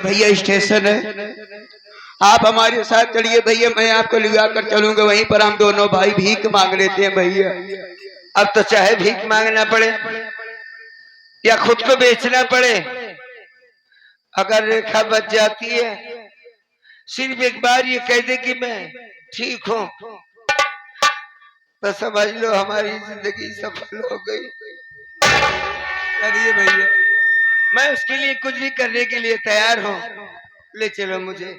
भैया स्टेशन है, आप हमारे साथ चलिए भैया, मैं आपको लिया कर चलूंगा, वहीं पर हम दोनों भाई भीख मांग लेते हैं भैया। अब तो चाहे भीख मांगना पड़े या खुद को बेचना पड़े, अगर रेखा बच जाती है, सिर्फ एक बार ये कह दे कि मैं ठीक हूं, तो समझ लो हमारी जिंदगी सफल हो गई। चलिए भैया, मैं उसके लिए कुछ भी करने के लिए तैयार हूं, ले चलो मुझे।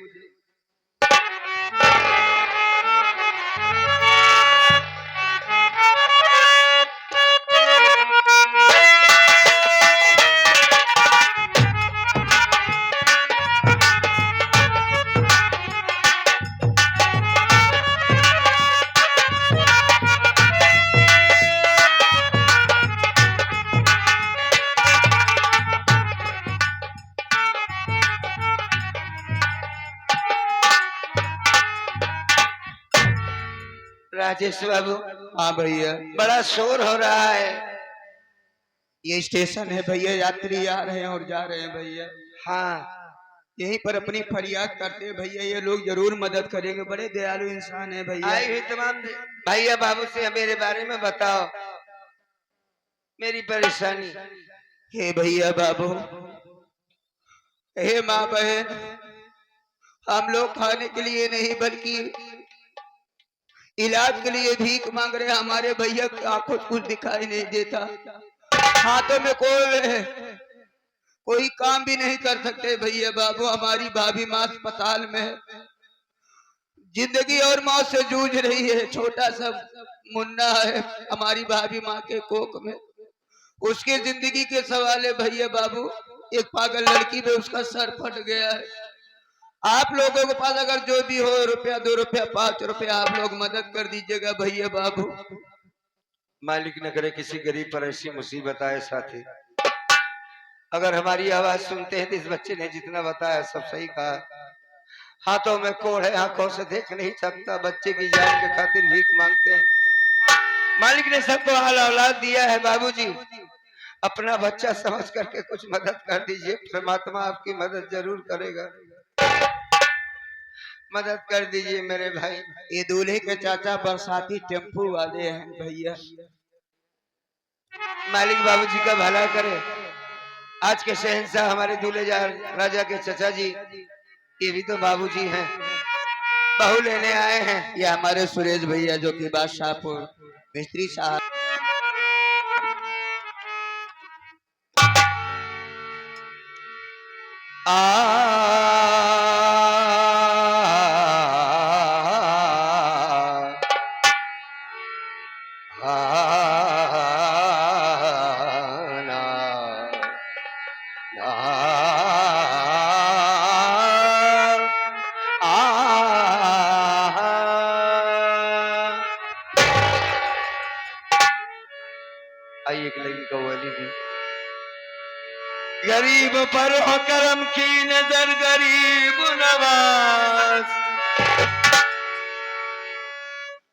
राजेश बाबू, हाँ भैया, बड़ा शोर हो रहा है। ये स्टेशन है भैया, यात्री आ रहे हैं और जा रहे हैं भैया। हाँ, यहीं पर अपनी फरियाद करते हैं भैया, ये लोग जरूर मदद करेंगे, बड़े दयालु इंसान है भैया। आई हुई तमाम भैया बाबू से मेरे बारे में बताओ, मेरी परेशानी। हे भैया बाबू, हे माँ बहन, हम लोग खाने के लिए नहीं बल्कि इलाज के लिए भीख मांग रहे हैं। हमारे भैया की आंखों कुछ दिखाई नहीं देता, हाथों में कोई काम भी नहीं कर सकते भैया बाबू। हमारी भाभी माँ अस्पताल में है, जिंदगी और मौत से जूझ रही है। छोटा सा मुन्ना है हमारी भाभी माँ के कोख में, उसके जिंदगी के सवाल है भैया बाबू। एक पागल लड़की में उसका सर फट गया है। आप लोगों के पास अगर जो भी हो, रुपया 2 रुपया 5 रुपया, आप लोग मदद कर दीजिएगा भैया बाबू। मालिक न करे किसी गरीब पर ऐसी मुसीबत आए साथी। अगर हमारी आवाज सुनते हैं तो इस बच्चे ने जितना बताया सब सही कहा। हाथों में कोढ़ है, आंखों से देख नहीं सकता, बच्चे की जान के खातिर भीख मांगते हैं। मालिक ने सबको हाल औलाद दिया है बाबूजी, अपना बच्चा समझ करके कुछ मदद कर दीजिए। परमात्मा आपकी मदद जरूर करेगा, मदद कर दीजिए मेरे भाई। ये दूल्हे के चाचा बरसाती टेम्पू वाले हैं भैया। मालिक बाबूजी का भला करे। आज के शहंशाह हमारे दूल्हे राजा के चचा जी, ये भी तो बाबूजी हैं, बहू लेने आए हैं। ये हमारे सुरेश भैया जो कि बादशाहपुर मिस्त्री साहब। आइए एक लगी कव्वाली भी। गरीब पर हो करम की नजर, गरीब नवाज,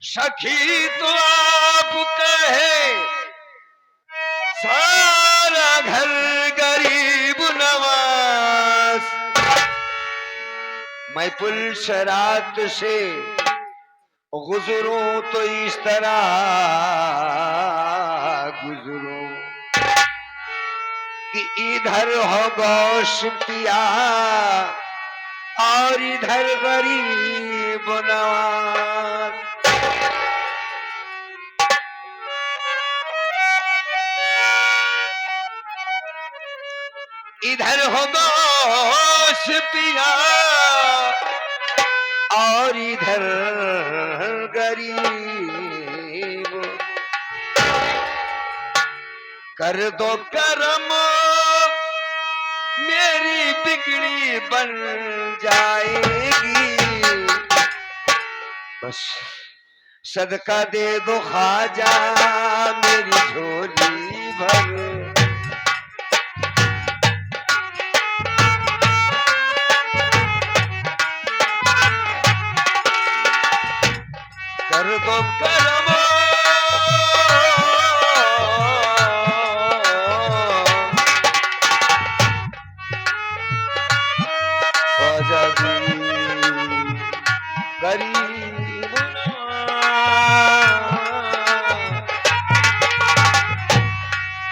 सखी तो आप कहे सारा घर गरीब नवाज। मैं पुल शरात से गुजरूं तो इस तरह गुजरूं कि इधर हो गौश पिया और इधर गरीब नवाज। इधर हो गौश पिया और इधर गरीब, कर दो करम मेरी बिगड़ी बन जाएगी, बस सदका दे दो ख्वाजा मेरी झोली भर। कर दो करम सभी गरीब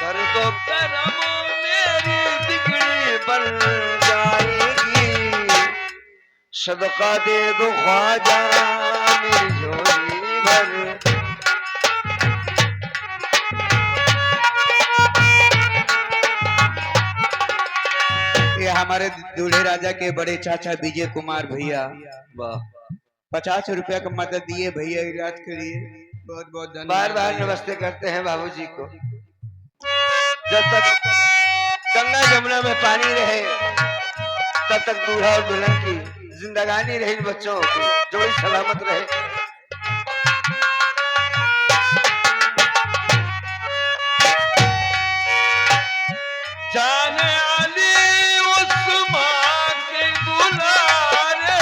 कर दो करम मेरी बिगड़ी बन जाएगी सदका दे दो ख्वाजा मेरी झोली भर ये हमारे दूल्हे राजा के बड़े चाचा विजय कुमार भैया वाह 50 रुपया का मदद दिए भैया इलाज के लिए बहुत बहुत बार धन्यवाद बार भैया। नमस्ते करते हैं बाबूजी को जब तक गंगा जमुना में पानी रहे तब तक दूल्हा और दुल्हन की जिंदगानी रही बच्चों की जोड़ी सलामत रहे जाने आली उस माँ के दुलारे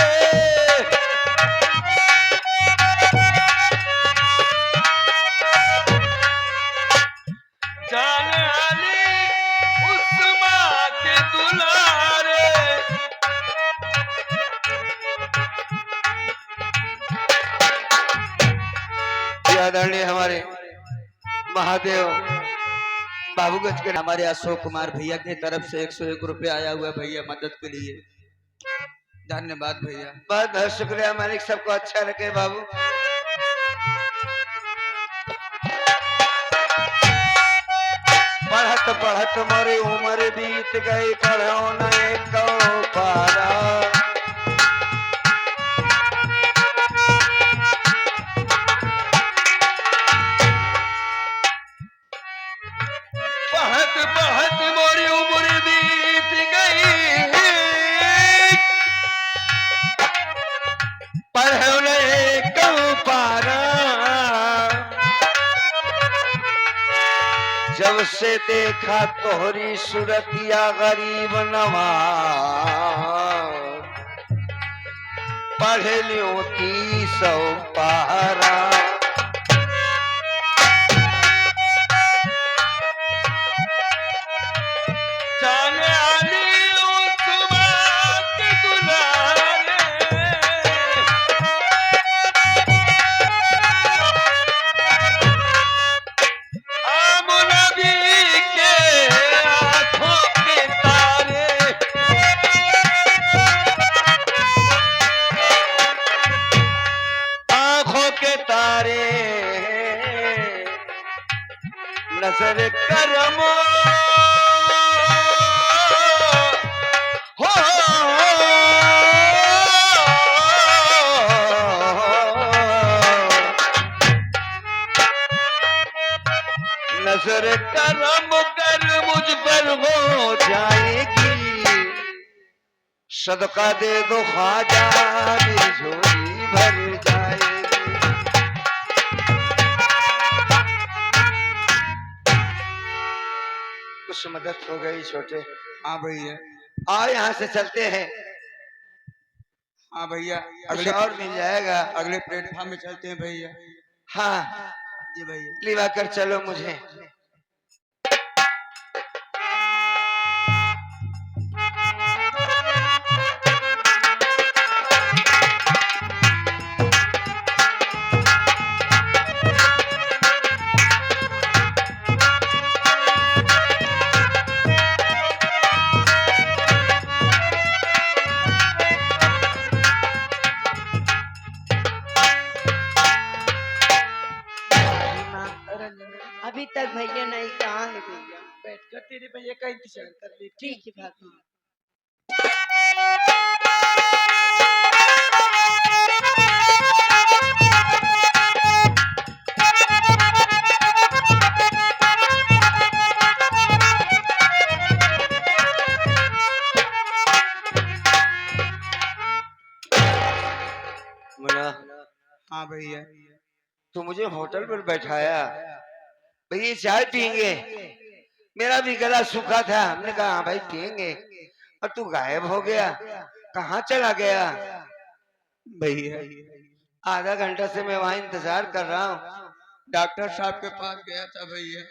जाने आली उस माँ के दुलारे आदरणीय हमारे महादेव बाबूगंज के हमारे अशोक कुमार भैया की तरफ से 101 रुपया आया हुआ है भैया मदद के लिए धन्यवाद भैया। बहुत बहुत शुक्रिया मालिक सबको अच्छा रखे बाबू पढ़त पढ़त मोरी उम्र बीत गई पढ़ो न एक पारा पढ़त पढ़त मोरी उम्र बीत गई पढ़ो न एक पारा जब से देखा तोहरी सूरतिया गरीब नवाज पढ़ लियो 30 पारा जाने आली उस बात दुलारे आम नबी के आँखों के तारे आँखों के तारे नजर करम हो नजर करम कर मुझ पर हो जाएगी सदका दे दो ख्वाजा मेरी झोली भर जाएगी कुछ मदद हो गई छोटे हाँ भैया आओ यहाँ से चलते हैं हाँ भैया अगले और मिल जाएगा अगले प्लेटफॉर्म में चलते हैं भैया। हाँ जी भैया लिवा कर चलो मुझे अभी तक भैया नहीं कहाँ है भैया बैठकर तेरे भैया का इंतजार कर ले। ठीक है भगवान मुन्ना हाँ भैया तू मुझे होटल पर बैठाया भैया चाय पियेंगे मेरा भी गला सूखा था हमने कहा हाँ भाई पियेंगे और तू गायब हो गया कहाँ चला गया भैया आधा घंटा से मैं वहां इंतजार कर रहा हूँ डॉक्टर साहब के पास गया था भैया।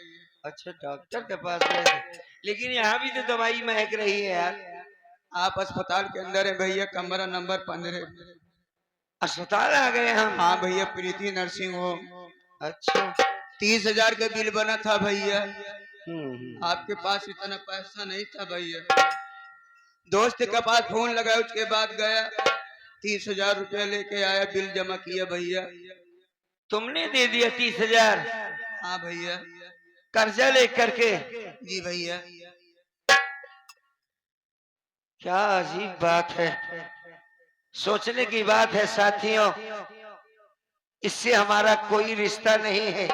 अच्छा डॉक्टर के पास गए थे। लेकिन यहाँ भी तो दवाई महक रही है यार आप अस्पताल के अंदर है भैया, कमरा नंबर 15। अस्पताल आ गए हम। हाँ भैया, प्रीति नर्सिंग होम। अच्छा। 30,000 का बिल बना था भैया। हम्म। आपके पास इतना पैसा नहीं था भैया। दोस्त के पास फोन लगाया, उसके बाद गया 30,000 रुपया लेके आया, बिल जमा किया भैया। तुमने दे दिया 30,000? हाँ भैया। कर्जा लेकर के? जी भैया। क्या अजीब बात है, सोचने की बात है साथियों। इससे हमारा कोई रिश्ता नहीं है।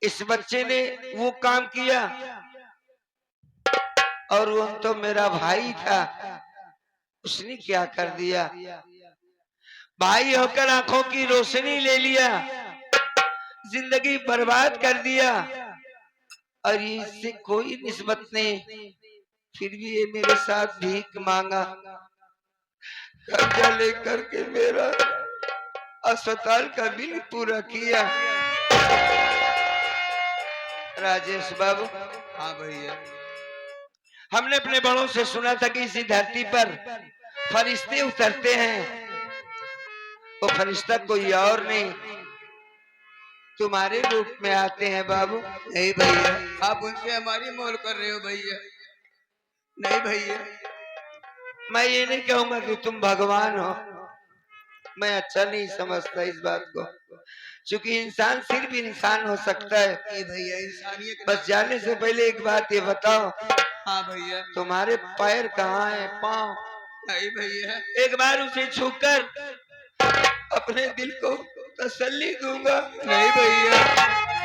इस बच्चे ने वो काम किया और वो तो मेरा भाई था, उसने क्या कर दिया? भाई होकर आंखों की रोशनी ले लिया, जिंदगी बर्बाद कर दिया, और इससे कोई निस्बत नहीं। फिर भी ये मेरे साथ भीख मांगा, कर्जा लेकर के मेरा अस्पताल का बिल पूरा किया। राजेश बाबू। हाँ भैया। हमने अपने बड़ों से सुना था कि इसी धरती पर फरिश्ते उतरते हैं। वो फरिश्ता कोई और नहीं, तुम्हारे रूप में आते हैं बाबू। नहीं भैया, आप उनसे हमारी मोल कर रहे हो भैया। नहीं भैया, मैं ये नहीं कहूंगा कि तुम भगवान हो, मैं अच्छा नहीं समझता इस बात को, क्योंकि इंसान सिर्फ इंसान हो सकता है। नहीं भैया, इंसानियत। बस जाने से पहले एक बात ये बताओ, हाँ भैया। तुम्हारे पैर कहाँ है? पाँव? नहीं भैया। एक बार उसे छूकर अपने दिल को तसल्ली दूंगा। नहीं भैया,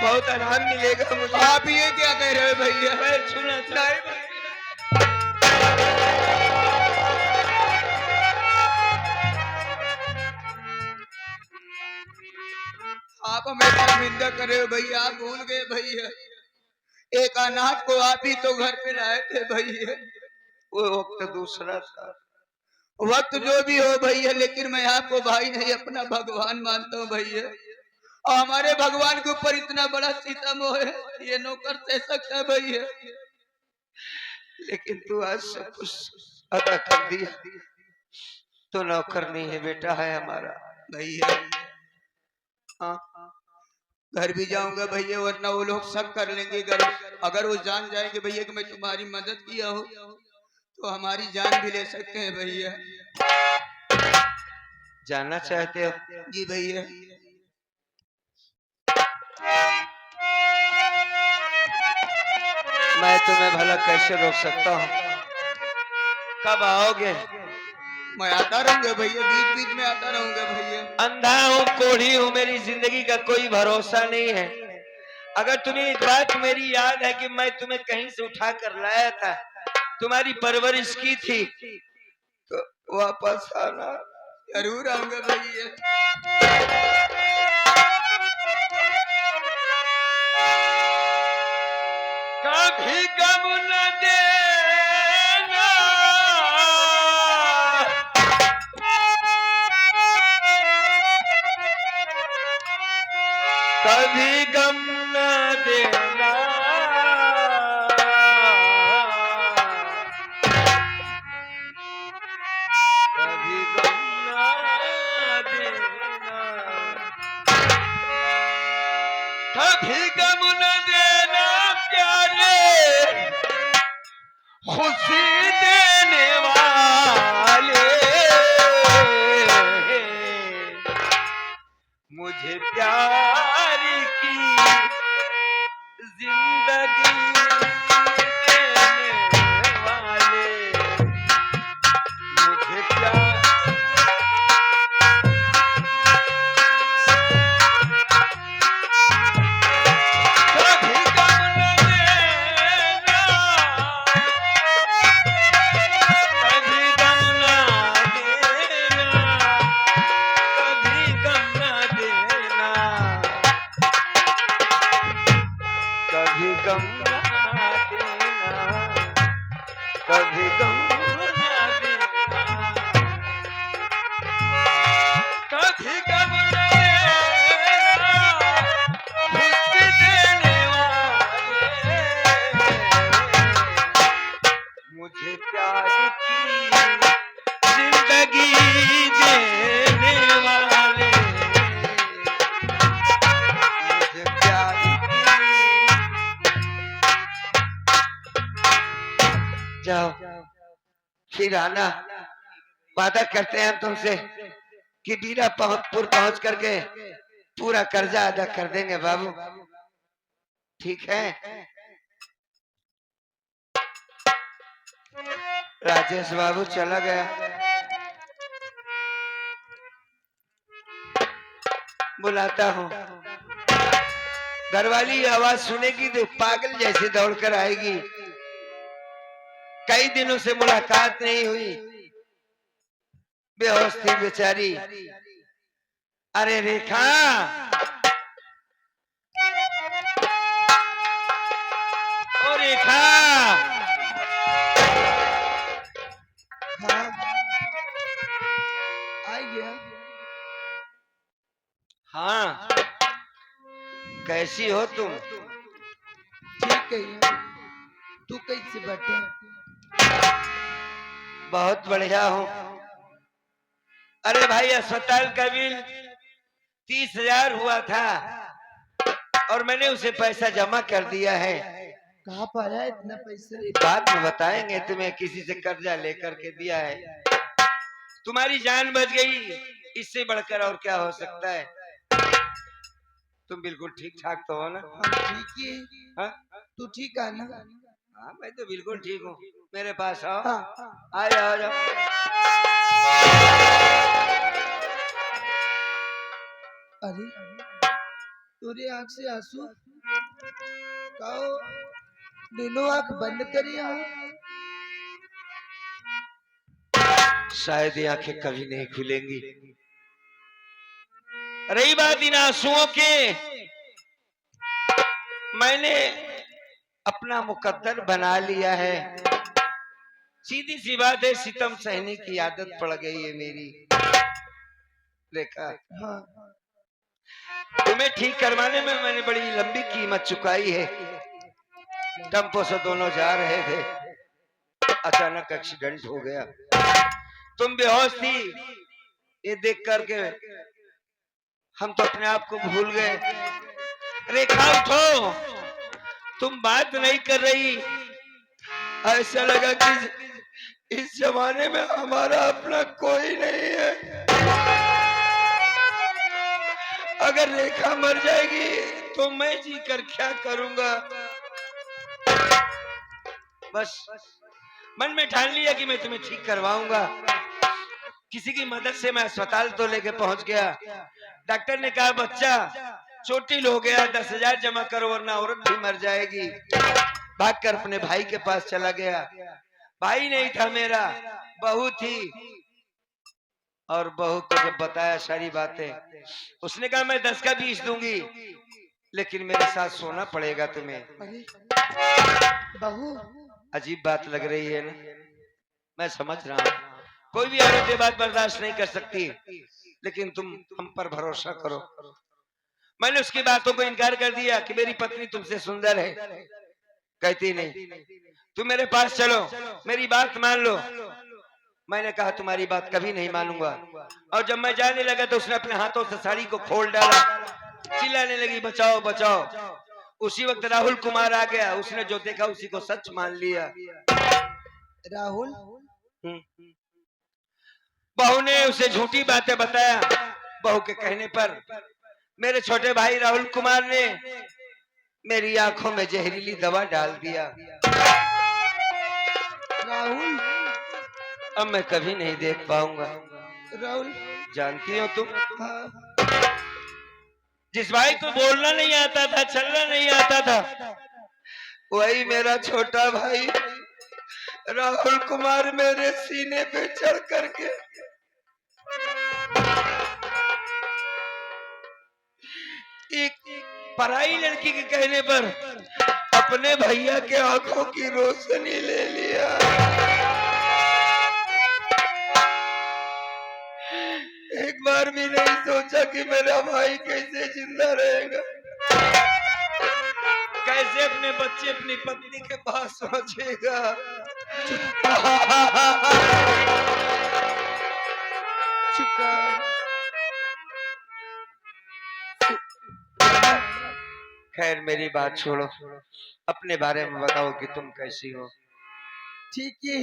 बहुत आराम मिलेगा मुझे। आप ये क्या कह रहे हो भैया? पैर छूना चाहिए। आप हमें शर्मिंदा कर रहे हो भैया। आप भूल गए भैया, एक अनाथ को आप ही तो घर पे लाए थे भैया। वो वक्त दूसरा था। वक्त जो भी हो भैया, लेकिन मैं आपको भाई नहीं अपना भगवान मानता हूँ भैया। और हमारे भगवान के ऊपर इतना बड़ा सितम हो है, ये नौकर सह सकता है भैया। लेकिन तू आज सब कुछ अदा कर दिया, तो नौकर नहीं है, बेटा है हमारा भैया। हाँ, घर भी जाऊंगा भैया, वरना वो लोग सब कर लेंगे। अगर वो जान जाएंगे भैया कि मैं तुम्हारी मदद किया हूँ, तो हमारी जान भी ले सकते हैं भैया। जानना चाहते हो? जी भैया। मैं तुम्हें भला कैसे रोक सकता हूँ? कब आओगे? मैं आता रहूंगा भैया, बीच बीच में आता रहूंगा भैया। अंधा हूँ, कोढ़ी हूँ, मेरी जिंदगी का कोई भरोसा नहीं है। अगर तुम्हें एक बात मेरी याद है कि मैं तुम्हें कहीं से उठा कर लाया था, तुम्हारी परवरिश की थी, तो वापस आना। जरूर आऊंगा भैया। कभी गम न देना, कभी गम न देना, कभी गम न देना, कभी गम न देना प्यारे, खुशी देने वाले, मुझे प्यार की जिंदगी देने वाले, मुझे प्यार। कभी गम न देना, कभी गम फिर आना। वादा करते हैं हम तुमसे कि बीरापुर पहुंच करके पूरा कर्जा अदा कर देंगे बाबू, ठीक है? राजेश बाबू चला गया। बुलाता हूँ, घरवाली आवाज सुनेगी तो पागल जैसे दौड़कर आएगी। कई दिनों से मुलाकात नहीं हुई, बेहोश थी बेचारी। अरे रेखा, ओ रेखा, हाँ आ गया। हाँ कैसी हो तुम? ठीक है यार, तू कैसे बैठे? बहुत बढ़िया हूँ। अरे भाई अस्पताल का बिल 30,000 हुआ था और मैंने उसे पैसा जमा कर दिया है। कहाँ पाया इतना पैसा? बाद में बताएंगे तुम्हें, किसी से कर्जा लेकर के दिया है। तुम्हारी जान बच गई, इससे बढ़कर और क्या हो सकता है? तुम बिल्कुल ठीक ठाक तो हो ना? हम ठीक ही है। हाँ तू ठीक है ना? हाँ, मैं तो बिल्कुल ठीक हूँ। मेरे पास आओ, हाँ आ जाओ आ जाओ। अरे तेरे आँख से आंसू काओ? दोनों आँख बंद करी। शायद ये आंखें कभी नहीं खुलेंगी। रही बात इन आंसुओं के, मैंने अपना मुकद्दर बना लिया है। सीधी सी बात है, सितम सहने की आदत पड़ गई है मेरी। रेखा, हाँ तुम्हें ठीक करवाने में मैंने बड़ी लंबी कीमत चुकाई है। टेम्पो से दोनों जा रहे थे, अचानक एक्सीडेंट हो गया। तुम बेहोश थी, ये देख करके हम तो अपने आप को भूल गए। रेखा उठो, तुम बात नहीं कर रही। ऐसा लगा कि इस जमाने में हमारा अपना कोई नहीं है। अगर रेखा मर जाएगी तो मैं जी कर क्या करूंगा? बस मन में ठान लिया कि मैं तुम्हें ठीक करवाऊंगा। किसी की मदद से मैं अस्पताल तो लेके पहुंच गया। डॉक्टर ने कहा बच्चा चोटिल हो गया, 10,000 जमा करो वरना औरत भी मर जाएगी। भागकर अपने भाई के पास चला गया। भाई नहीं था मेरा, बहू थी। और बहू को जब बताया सारी बातें, उसने कहा मैं 10 का 20 दूंगी, लेकिन मेरे साथ सोना पड़ेगा तुम्हें। अरे बहू, अजीब बात लग रही है ना? मैं समझ रहा हूँ, कोई भी औरत ये बात बर्दाश्त नहीं कर सकती, लेकिन तुम हम पर भरोसा करो। मैंने उसकी बातों को इनकार कर दिया कि मेरी पत्नी तुमसे सुंदर है। कहती नहीं, तुम मेरे पास चलो, मेरी बात मान लो। मैंने कहा तुम्हारी बात कभी नहीं मानूंगा। और जब मैं जाने लगा तो उसने अपने हाथों से साड़ी को खोल डाला, चिल्लाने लगी बचाओ बचाओ। उसी वक्त राहुल कुमार आ गया, उसने जो देखा उसी को सच मान लिया। राहुल? बहू ने उसे झूठी बातें बताया। बहू के कहने पर मेरे छोटे भाई राहुल कुमार ने मेरी आंखों में जहरीली दवा डाल दिया। राहुल? अब मैं कभी नहीं देख पाऊंगा। राहुल? जानती हो तुम, हाँ जिस भाई को बोलना नहीं आता था, चलना नहीं आता था, वही मेरा छोटा भाई राहुल कुमार मेरे सीने पे चढ़ करके एक पराई लड़की के कहने पर अपने भैया के आंखों की रोशनी ले लिया। एक बार भी नहीं सोचा कि मेरा भाई कैसे जिंदा रहेगा, कैसे अपने बच्चे अपनी पत्नी के पास पहुंचेगा। खैर मेरी बात छोड़ो, अपने बारे में बताओ कि तुम कैसी हो? ठीक है।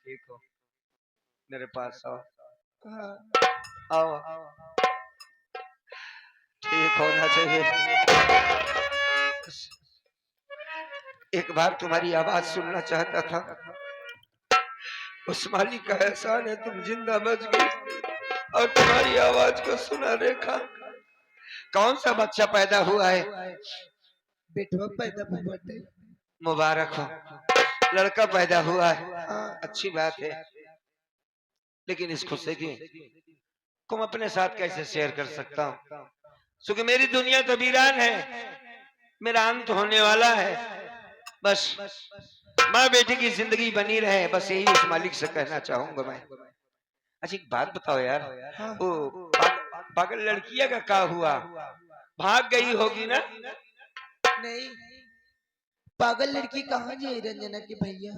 ठीक हो? मेरे पास आओ। हाँ, आओ, ठीक होना चाहिए। एक बार तुम्हारी आवाज सुनना चाहता था। उस मालिक का एहसान है तुम जिंदा बच गई और तुम्हारी आवाज को सुना रेखा। कौन सा बच्चा पैदा हुआ है? बेटवा पैदा बटे। मुबारक हो, लड़का पैदा हुआ है, हाँ, अच्छी बात है। लेकिन इस खुशी की तुम अपने साथ कैसे शेयर कर सकता हूँ? क्योंकि मेरी दुनिया तो वीरान है, मेरा अंत होने वाला है। बस माँ बेटी की जिंदगी बनी रहे, बस यही उस मालिक से कहना चाहूंगा मैं। अच्छा एक बात बताओ यार, हाँ। वो पागल लड़कियां का क्या हुआ? भाग गई होगी ना? नहीं, पागल लड़की कहाँ जाए रंजना के भैया?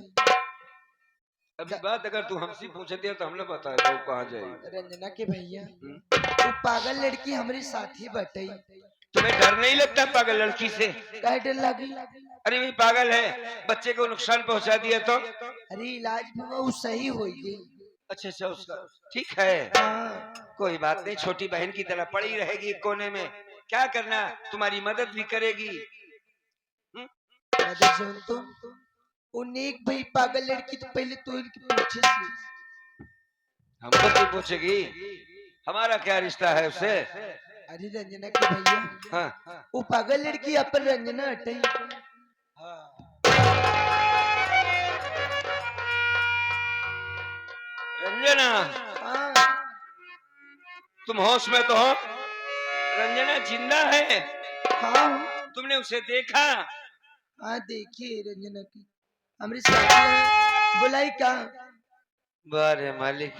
अभी बात अगर तू हमसे पूछती है तो हमने बताया तो कहाँ जाएगी? रंजना के भैया, वो पागल लड़की हमारे साथी बटे। तुम्हें डर नहीं लगता पागल लड़की से? क्या डर लगी? अरे भाई पागल है, बच्चे को नुकसान पहुंचा दिया तो? अरे इलाज में वो सही हो गई। अच्छा अच्छा, उसका ठीक है, हाँ, कोई बात नहीं। छोटी बहन की तरह पड़ी रहेगी एक कोने में, क्या करना, तुम्हारी मदद भी करेगी। मदद सुन तो, वो नेक भाई पागल लड़की तो पहले तो इनके पूछे थी। हमको क्यों पूछेगी? हमारा क्या रिश्ता है उससे? अरे रंजना के भैया, हाँ, वो पागल लड़की अपन रंजना हटे। रंजना, हाँ, तुम होश में तो हो? रंजना जिंदा है? हाँ, तुमने उसे देखा? हाँ, देखिए रंजना की हमारे साथी है। बुलाई क्या? बारे मालिक,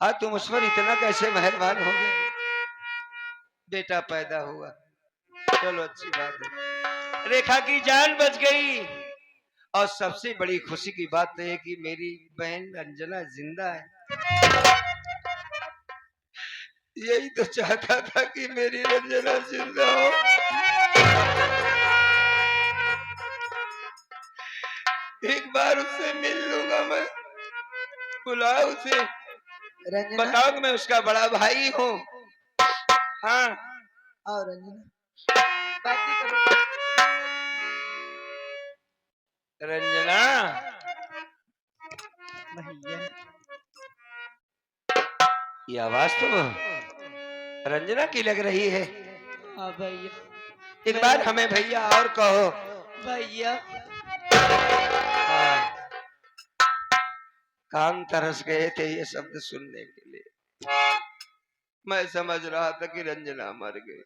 आज तुम उस पर इतना कैसे मेहरबान हो गए? बेटा पैदा हुआ, चलो अच्छी बात है, रेखा की जान बच गई। और सबसे बड़ी खुशी की बात तो है कि मेरी बहन रंजना जिंदा है। यही तो चाहता था कि मेरी रंजना जिंदा हो। एक बार उससे मिल लूंगा मैं, बुलाओ उसे, रंजना, बताओ कि मैं उसका बड़ा भाई हूँ। हाँ, आओ रंजना, बातें करो। रंजना, भैया, ये आवाज तो रंजना की लग रही है। हाँ भैया, एक बार हमें भैया और कहो। भैया, हाँ, कान तरस गए थे ये शब्द सुनने के लिए। मैं समझ रहा था कि रंजना मर गई।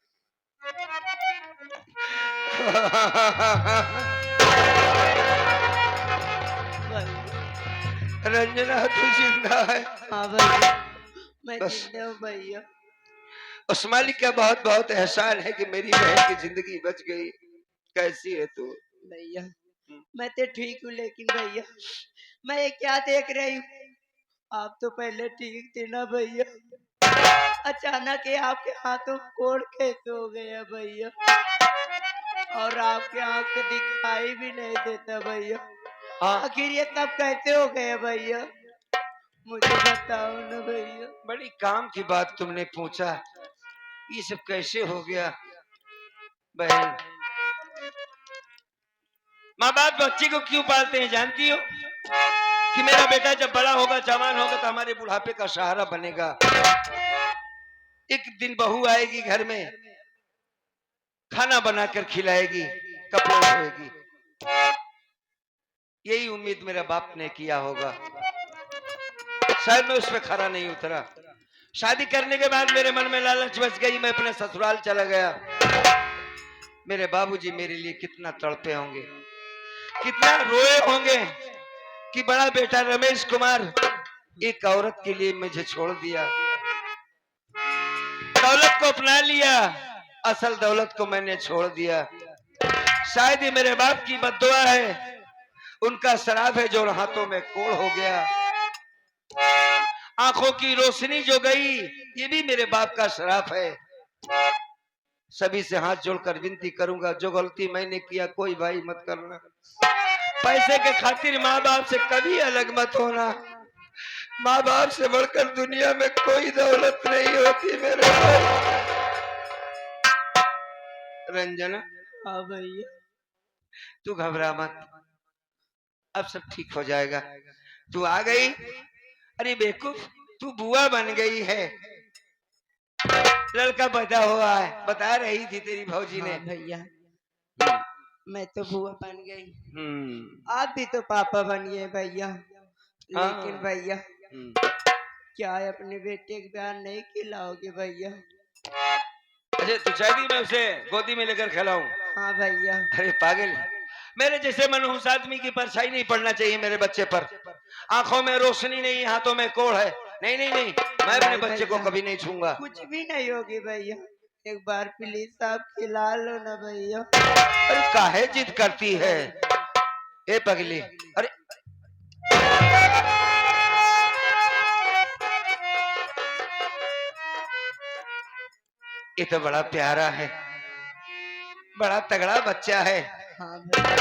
रंजना तू जिंदा है। हाँ भैया, मैं बस। जिंदा हूँ भैया। उस मालिक का बहुत बहुत एहसान है कि मेरी बहन की जिंदगी बच गई। कैसी है तू? भैया, मैं तो ठीक हूँ, लेकिन भैया मैं ये क्या देख रही हूँ? आप तो पहले ठीक थे ना भैया, अचानक ये आपके हाथों कोड़ कैसे हो गया भैया? और आपके आँख से दिखाई भी नहीं देता भैया। हाँ, आखिर ये सब कैसे हो गया भैया? मुझे बताओ ना भैया। बड़ी काम की बात तुमने पूछा, ये सब कैसे हो गया? बहन, माँ बाप बच्चे को क्यों पालते हैं जानती हो? कि मेरा बेटा जब बड़ा होगा, जवान होगा तो हमारे बुढ़ापे का सहारा बनेगा। एक दिन बहू आएगी घर में, खाना बनाकर खिलाएगी, कपड़े धोएगी। यही उम्मीद मेरा बाप ने किया होगा, शायद मैं उस पर खरा नहीं उतरा। शादी करने के बाद मेरे मन में लालच बच गई, मैं अपने ससुराल चला गया। मेरे बाबूजी मेरे लिए कितना तड़पे होंगे, कितना रोए होंगे कि बड़ा बेटा रमेश कुमार एक औरत के लिए मुझे छोड़ दिया, दौलत को अपना लिया, असल दौलत को मैंने छोड़ दिया। शायद ये मेरे बाप की बद्दुआ है, उनका शराब है जो हाथों में कोड़ हो गया। आंखों की रोशनी जो गई, ये भी मेरे बाप का शराब है। सभी से हाथ जोड़कर विनती करूंगा, जो गलती मैंने किया कोई भाई मत करना। पैसे के खातिर माँ बाप से कभी अलग मत होना। माँ बाप से बढ़कर दुनिया में कोई दौलत नहीं होती मेरे भाई। रंजना, हाँ भैया। तू घबरा मत, अब सब ठीक हो जाएगा। तू आ गई, अरे बेवकूफ, तू बुआ बन गई है। लड़का पैदा हुआ है, बता रही थी तेरी भौजी ने। हाँ भैया, मैं तो बुआ बन गई, हम्म। आप भी तो पापा बन गए भैया। हाँ। लेकिन भैया हम्म। क्या अपने बेटे के प्यार नहीं खिलाओगे भैया? अच्छा, तू चाहती मैं उसे गोदी में लेकर खिलाऊं? हाँ भैया। अरे पागल, मेरे जैसे मनहूस आदमी की परछाई नहीं पड़ना चाहिए मेरे बच्चे पर। आंखों में रोशनी नहीं, हाथों में कोढ़ है। नहीं नहीं नहीं, मैं अपने बच्चे को कभी नहीं छूंगा। कुछ भी नहीं होगी भैया, एक बार प्लीज आप खिला लो ना भैया। अरे काहे जिद करती है ए पगली? अरे ये तो बड़ा प्यारा है, बड़ा तगड़ा बच्चा है। हाँ भैया।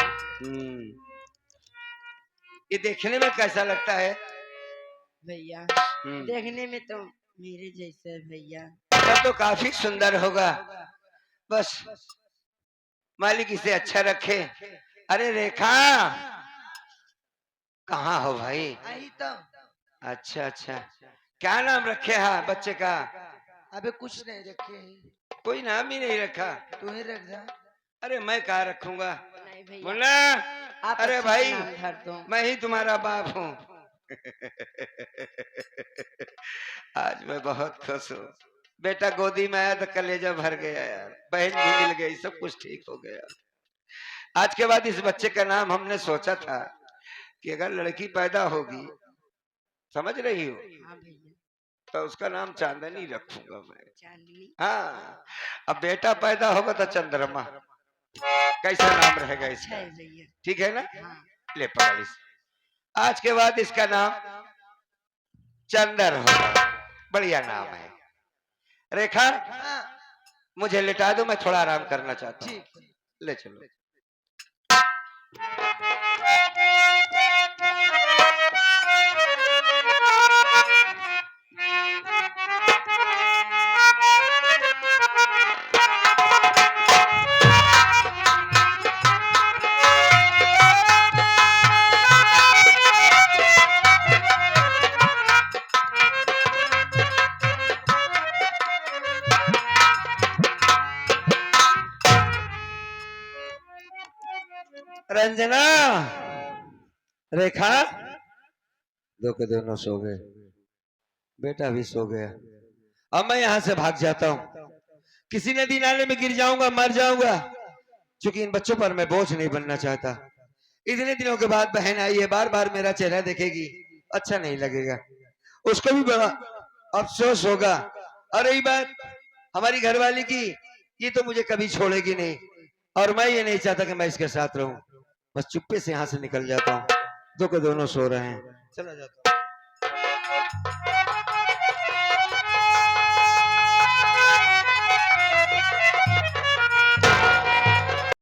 ये देखने में कैसा लगता है? भैया देखने में तो मेरे जैसा है भैया। तब तो काफी सुंदर होगा, बस मालिक इसे अच्छा रखे। अरे रेखा, कहाँ हो भाई? आई तो। अच्छा अच्छा, क्या नाम रखे हैं बच्चे का? अबे कुछ नहीं रखे हैं। कोई नाम ही नहीं रखा? तू ही रख जा। अरे मैं कहाँ रखूंगा? नहीं भैया, मुन्ना, आप अरे अच्छा भाई, नाम धर दो। मैं ही तुम्हारा बाप हूँ। आज मैं बहुत खुश हूँ। बेटा गोदी में आया तो कलेजा भर गया यार, बहन भी मिल गई, सब कुछ ठीक हो गया। आज के बाद इस बच्चे का नाम हमने सोचा था कि अगर लड़की पैदा होगी, समझ रही हो, हाँ भैया। तो उसका नाम चांदनी रखूंगा मैं। चांदनी। हाँ, अब बेटा पैदा होगा तो चंद्रमा। कैसा नाम रहेगा इसका? है भैया। ठीक है ना? हाँ। ले पकड़ इसे। आज के बाद इसका नाम चंदर होगा, बढ़िया नाम है। रेखा, हाँ। मुझे लिटा दो, मैं थोड़ा आराम करना चाहता हूँ। ठीक है। ले चलो। रंजना, रेखा, दो के दोनों सो गए, बेटा भी सो गया। अब मैं यहाँ से भाग जाता हूँ, किसी नदी नाले में गिर जाऊंगा, मर जाऊंगा, क्योंकि इन बच्चों पर मैं बोझ नहीं बनना चाहता। इतने दिनों के बाद बहन आई है, बार बार मेरा चेहरा देखेगी, अच्छा नहीं लगेगा, उसको भी बड़ा अफसोस होगा। और रही बात हमारी घरवाली की, ये तो मुझे कभी छोड़ेगी नहीं, और मैं ये नहीं चाहता कि मैं इसके साथ रहूं। बस चुप्पे से यहाँ से निकल जाता हूँ। दो के दोनों सो रहे हैं, चला जाता हूँ।